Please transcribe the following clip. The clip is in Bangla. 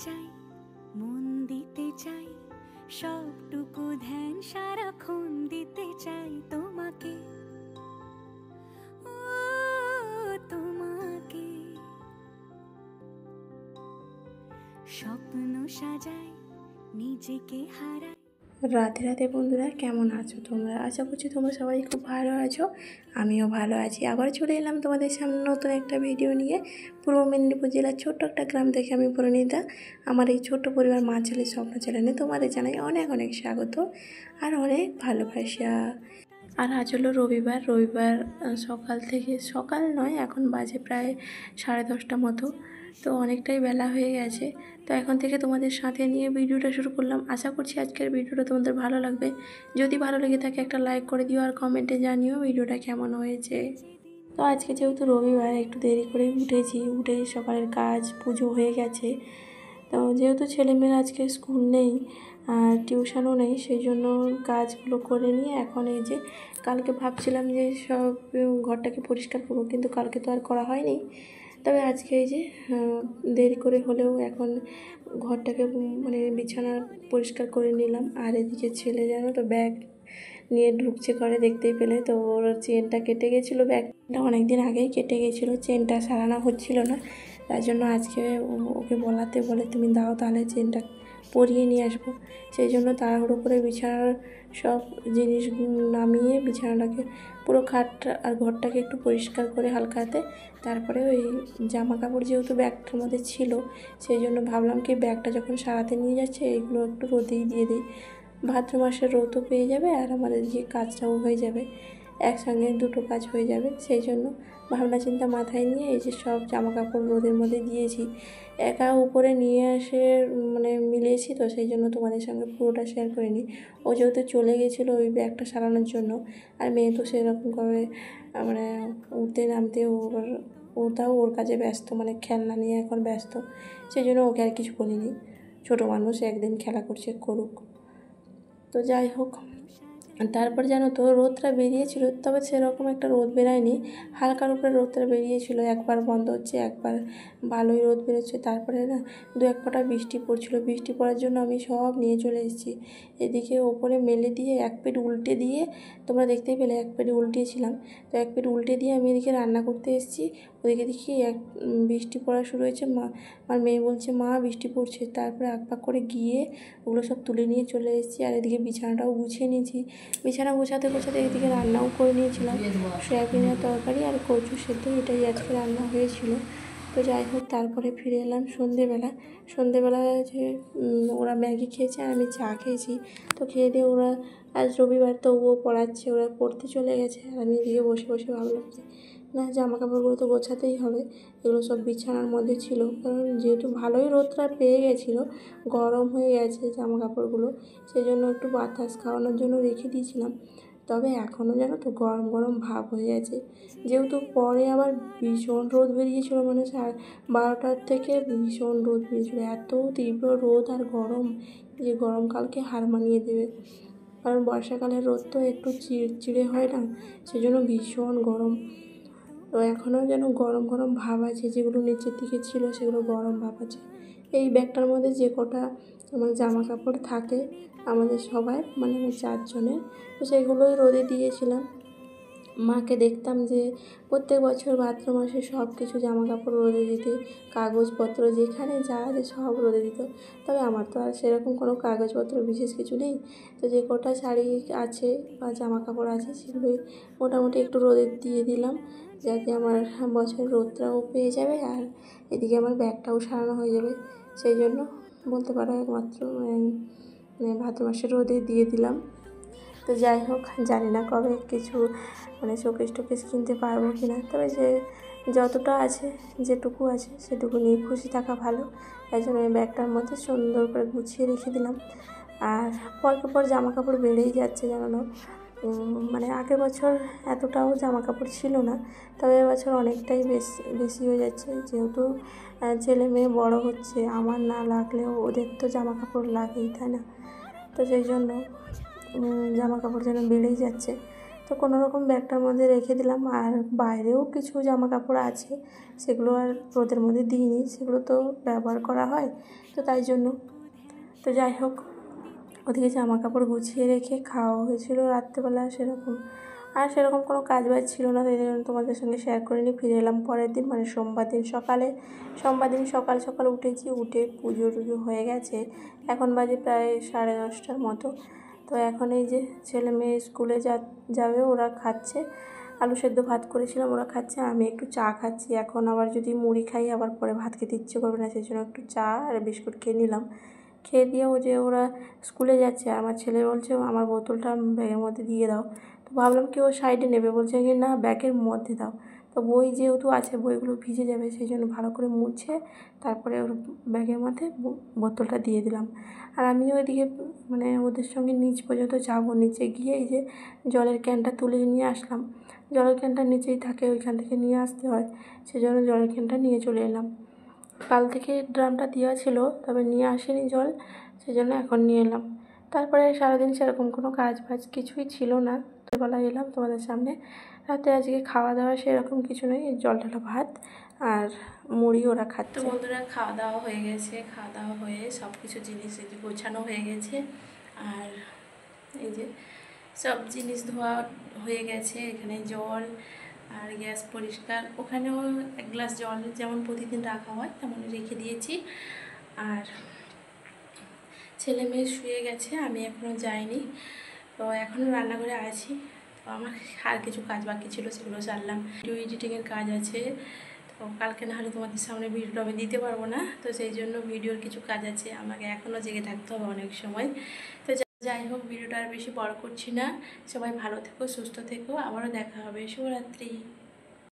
চাই, মন দিতে চাই, সবটুকু ধ্যান সারাক্ষণ দিতে চাই তোমাকে, ও তোমাকে। স্বপ্ন সাজাই, নিজেকে হারাই। রাধে রাধে বন্ধুরা, কেমন আছো তোমরা? আশা করছি তোমরা সবাই খুব ভালো আছো, আমিও ভালো আছি। আবার চলে এলাম তোমাদের সামনে নতুন একটা ভিডিও নিয়ে। পূর্ব মেদিনীপুর জেলার ছোট্ট একটা গ্রাম থেকে আমি পরিণীতা। আমার এই ছোট্ট পরিবার মা ছেলের স্বপ্ন চ্যানেলে তোমাদের জানাই অনেক অনেক স্বাগত আর অনেক ভালোবাসা। আর আজ হলো রবিবার। সকাল থেকে, সকাল নয়, এখন বাজে প্রায় 10:30 মতো। তো অনেকটাই বেলা হয়ে গেছে। তো এখন থেকে তোমাদের সাথে নিয়ে ভিডিওটা শুরু করলাম। আশা করছি আজকের ভিডিওটা তোমাদের ভালো লাগবে। যদি ভালো লেগে থাকে একটা লাইক করে দিও আর কমেন্টে জানিও ভিডিওটা কেমন হয়েছে। তো আজকে যেহেতু রবিবার, একটু দেরি করে উঠে সকালের কাজ পুজো হয়ে গেছে। তো যেহেতু ছেলেমেয়ের আজকে স্কুল নেই আর টিউশনও নেই, সেই জন্য কাজগুলো করে নিয়ে এখন এই যে, কালকে ভাবছিলাম যে সব ঘরটাকে পরিষ্কার করবো, কিন্তু কালকে তো আর করা হয়নি। তবে আজকে এই যে দেরি করে হলেও এখন ঘরটাকে মানে বিছানা পরিষ্কার করে নিলাম। আর এদিকে ছেলে জানো তো ব্যাগ নিয়ে ঢুকছে ঘরে, দেখতেই পেলে। তো ওর চেনটা কেটে গেছিলো, ব্যাগটা অনেক দিন আগেই কেটে গেছিলো, চেনটা সারানো হচ্ছিল না। তার জন্য আজকে ওকে বলে তুমি দাও, তাহলে চেনটা পরিয়ে নিয়ে আসবো। সেই জন্য তাড়াহুড়ো করে বিছানার সব জিনিস নামিয়ে বিছানাটাকে পুরো খাটটা আর ঘরটাকে একটু পরিষ্কার করে হালকা হাতে, তারপরে ওই জামা কাপড় যেহেতু ব্যাগটার মধ্যে ছিল, সেই জন্য ভাবলাম কি ব্যাগটা যখন সারাতে নিয়ে যাচ্ছে এইগুলো একটু রোদেই দিয়ে দিই। ভাদ্র মাসের রোদও পেয়ে যাবে আর আমাদের যে কাজটাও হয়ে যাবে, একসঙ্গে দুটো কাজ হয়ে যাবে। সেই জন্য ভাবনা চিন্তা মাথায় নিয়ে এই যে সব জামা কাপড় রোদের মধ্যে দিয়েছি। একা উপরে নিয়ে এসে মানে মিলিয়েছি, তো সেই জন্য তোমাদের সঙ্গে পুরোটা শেয়ার করিনি। ও যেহেতু চলে গেছিলো ওই ব্যাগটা সারানোর জন্য, আর মেয়ে তো সেরকম করে মানে উঠতে নামতে ওটাও ওর কাজে ব্যস্ত, মানে খেলনা নিয়ে এখন ব্যস্ত। সেই জন্য ওকে আর কিছু বলিনি, ছোটো মানুষ, একদিন খেলা করছে করুক। তো যাই হোক, তারপর জানো তো রোদটা বেরিয়েছিল, তবে সেরকম একটা রোদ বেরায়নি, হালকার উপরে রোদটা বেরিয়েছিল। একবার বন্ধ হচ্ছে, একবার ভালোই রোদ বেরোচ্ছে। তারপরে না 2-1 ফোঁটা বৃষ্টি পড়ছিল। বৃষ্টি পড়ার জন্য আমি সব নিয়ে চলে এসেছি এদিকে ওপরে মেলে দিয়ে, এক পেট উল্টে দিয়ে, তোমরা দেখতেই পেলে এক পেট উল্টিয়েছিলাম। তো এক পেট উল্টে দিয়ে আমি এদিকে রান্না করতে এসেছি। ওদিকে দেখি বৃষ্টি পড়া শুরু হয়েছে। আমার মেয়ে বলছে মা বৃষ্টি পড়ছে। তারপরে আকপাক করে গিয়ে ওগুলো সব তুলে নিয়ে চলে এসেছি। আর এদিকে বিছানাটাও গুছিয়ে নিয়েছি। বিছানা গোছাতে এদিকে রান্নাও করে নিয়েছিলাম, সয়াবিনের তরকারি আর কচু সেদ্ধ, এটাই আজকে রান্না হয়েছিল। তো যাই হোক, তারপরে ফিরে এলাম সন্ধেবেলা যে ওরা ম্যাগি খেয়েছে আর আমি চা খেয়েছি। তো খেয়ে দিয়ে ওরা, আজ রবিবার তো ও পড়াচ্ছে, ওরা পড়তে চলে গেছে। আর আমি এদিকে বসে ভাবলাম যে না, জামা কাপড়গুলো তো গোছাতেই হবে। এগুলো সব বিছানার মধ্যে ছিল, কারণ যেহেতু ভালোই রোদটা পেয়ে গেছিলো, গরম হয়ে গেছে জামা কাপড়গুলো, সেই জন্য একটু বাতাস খাওয়ানোর জন্য রেখে দিয়েছিলাম। তবে এখনও জানো তো গরম গরম ভাব হয়ে আছে, যেহেতু পরে আবার ভীষণ রোদ বেরিয়েছিলো, মানে 12টার থেকে ভীষণ রোদ বেরিয়েছিলো। এত তীব্র রোদ আর গরম, যে গরমকালকে হার মানিয়ে দেবে। কারণ বর্ষাকালের রোদ তো একটু চিড়চিড়ে হয় না, সেজন্য ভীষণ গরম। তো এখনও যেন গরম গরম ভাব আছে, যেগুলো নিচের দিকে ছিল সেগুলো গরম ভাব আছে। এই ব্যাগটার মধ্যে যে কটা আমার জামা কাপড় থাকে আমাদের সবাই, মানে আমি 4 জনের, তো সেগুলোই রোদে দিয়েছিলাম। মাকে দেখতাম যে প্রত্যেক বছর ভাদ্র মাসে সব কিছু জামা কাপড় রোদে দিতে, কাগজপত্র যেখানে যা আছে সব রোদে দিত। তবে আমার তো আর সেরকম কোনো কাগজপত্র বিশেষ কিছু নেই। তো যে কটা শাড়ি আছে বা জামা কাপড় আছে সেগুলোই মোটামুটি একটু রোদে দিয়ে দিলাম, যাতে আমার বছরের রোদটাও পেয়ে যাবে আর এদিকে আমার ব্যাগটাও সারানো হয়ে যাবে। সেই জন্য বলতে পারো একমাত্র মানে ভাদ্র মাসের রোদে দিয়ে দিলাম। তো যাই হোক, জানি না কবে কিছু মানে শোকেস টোকেস কিনতে পারবো কি না, তবে যে যতটা আছে, যেটুকু আছে সেটুকু নিয়ে খুশি থাকা ভালো। তাই জন্য এই ব্যাগটার মধ্যে সুন্দর করে গুছিয়ে রেখে দিলাম। আর পরকে পর জামা কাপড় বেড়েই যাচ্ছে জানো না, মানে আগের বছর এতটাও জামা কাপড় ছিল না, তবে এবছর অনেকটাই বেশি হয়ে যাচ্ছে। যেহেতু ছেলে মেয়ে বড় হচ্ছে, আমার না লাগলেও ওদের তো জামা কাপড় লাগেই, তাই না? তো সেই জন্য জামা কাপড় যেন বেড়েই যাচ্ছে। তো কোনো রকম ব্যাগটার মধ্যে রেখে দিলাম। আর বাইরেও কিছু জামা কাপড় আছে, সেগুলো আর রোদের মধ্যে দিইনি, সেগুলো তো ব্যবহার করা হয়, তো তাই জন্য। তো যাই হোক, ওদিকে জামা কাপড় গুছিয়ে রেখে খাওয়া হয়েছিল রাত্রেবেলা সেরকম কোনো কাজ বাজ ছিল না, তাই জন্য তোমাদের সঙ্গে শেয়ার করে নিয়ে ফিরে এলাম পরের দিন, মানে সোমবার দিন সকাল সকাল উঠেছি। উঠে পুজো টুজো হয়ে গেছে, এখন বাজে প্রায় 10:30টার মতো। তো এখন এই যে ছেলে মেয়ে স্কুলে যাবে, ওরা খাচ্ছে, আলু সেদ্ধ ভাত করেছিলাম, ওরা খাচ্ছে, আমি একটু চা খাচ্ছি। এখন আবার যদি মুড়ি খাই আবার পরে ভাত খেতে ইচ্ছে করবে না, সেই জন্য একটু চা আর বিস্কুট খেয়ে নিলাম। খেয়ে দিয়ে ওরা স্কুলে যাচ্ছে, আর আমার ছেলে বলছে আমার বোতলটা ব্যাগের মধ্যে দিয়ে দাও। তো ভাবলাম কি ও সাইডে নেবে, বলছে কি না ব্যাগের মধ্যে দাও। তো বই যেহেতু আছে, বইগুলো ভিজে যাবে, সেই জন্য ভালো করে মুছে তারপরে ওর ব্যাগের মধ্যে বোতলটা দিয়ে দিলাম। আর আমিও ওইদিকে মানে ওদের সঙ্গে নিচ পর্যন্ত যাবো, নিচে গিয়ে এই যে জলের ক্যানটা তুলে নিয়ে আসলাম। জলের ক্যানটা নিচেই থাকে, ওইখান থেকে নিয়ে আসতে হয়, সেই জন্য জলের ক্যানটা নিয়ে চলে এলাম। কাল থেকে ড্রামটা দেওয়া ছিল, তবে নিয়ে আসেনি জল, সেই জন্য এখন নিয়ে এলাম। তারপরে সারাদিন সেরকম কোনো কাজ বাজ কিছুই ছিল না, দুপুরবেলা এলাম তোমাদের সামনে। রাতে আজকে খাওয়া দাওয়া সেরকম কিছু নেই, জল ঢালা ভাত আর মুড়ি ওরা খাচ্ছে। তো বন্ধুরা, খাওয়া দাওয়া হয়ে গেছে, খাওয়া দাওয়া হয়ে সব কিছু জিনিস গোছানো হয়ে গেছে। আর এই যে সব জিনিস ধোয়া হয়ে গেছে, এখানে জল আর গ্যাস পরিষ্কার, ওখানেও 1 গ্লাস জল যেমন প্রতিদিন রাখা হয় তেমন রেখে দিয়েছি। আর ছেলে মেয়ে শুয়ে গেছে, আমি এখনও যাইনি, তো এখনও রান্নাঘরে আছি। তো আমার আর কিছু কাজ বাকি ছিল, সেগুলো সারলাম। ভিডিও এডিটিংয়ের কাজ আছে, তো কালকে না হলে তোমাদের সামনে ভিডিওটা আমি দিতে পারবো না, তো সেই জন্য ভিডিওর কিছু কাজ আছে, আমাকে এখনও জেগে থাকতে হবে অনেক সময়। তো যাই হোক, ভিডিওটা আর বেশি বড় করছি না। সবাই ভালো থেকো, সুস্থ থেকো, আবারও দেখা হবে। শুভরাত্রি।